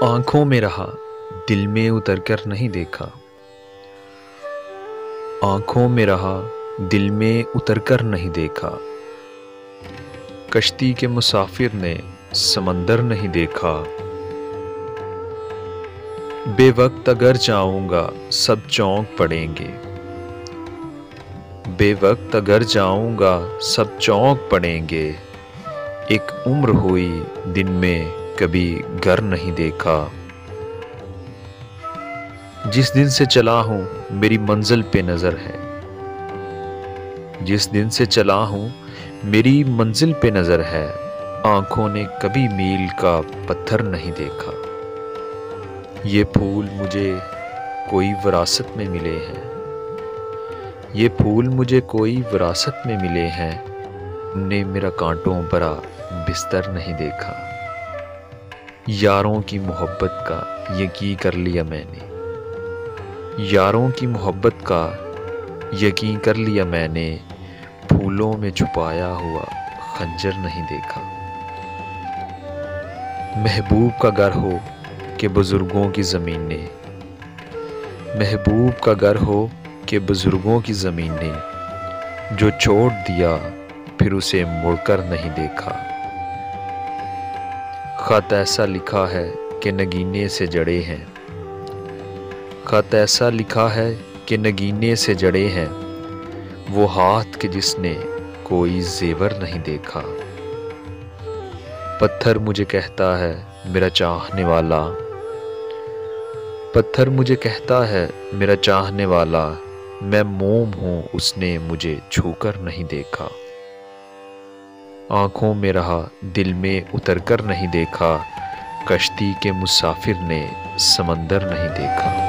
आंखों में रहा दिल में उतर कर नहीं देखा। आंखों में रहा दिल में उतर कर नहीं देखा। कश्ती के मुसाफिर ने समंदर नहीं देखा। बेवक्त अगर जाऊंगा सब चौंक पड़ेंगे। बेवक्त अगर जाऊंगा सब चौंक पड़ेंगे। एक उम्र हुई दिन में कभी घर नहीं देखा। जिस दिन से चला हूँ मेरी मंजिल पे नज़र है। जिस दिन से चला हूँ मेरी मंजिल पे नज़र है। आंखों ने कभी मील का पत्थर नहीं देखा। ये फूल मुझे कोई विरासत में मिले हैं। ये फूल मुझे कोई विरासत में मिले हैं। ने मेरा कांटों भरा बिस्तर नहीं देखा। यारों की मोहब्बत का यकीन कर लिया मैंने। यारों की मोहब्बत का यकीन कर लिया मैंने। फूलों में छुपाया हुआ खंजर नहीं देखा। महबूब का घर हो कि बुजुर्गों की ज़मीन ने। महबूब का घर हो कि बुजुर्गों की ज़मीन ने जो छोड़ दिया फिर उसे मुड़कर नहीं देखा। खत ऐसा लिखा है कि नगीने से जड़े हैं। खत ऐसा लिखा है कि नगीने से जड़े हैं। वो हाथ के जिसने कोई जेवर नहीं देखा। पत्थर मुझे कहता है मेरा चाहने वाला। पत्थर मुझे कहता है मेरा चाहने वाला। मैं मोम हूँ उसने मुझे छूकर नहीं देखा। आंखों में रहा दिल में उतर कर नहीं देखा। कश्ती के मुसाफिर ने समंदर नहीं देखा।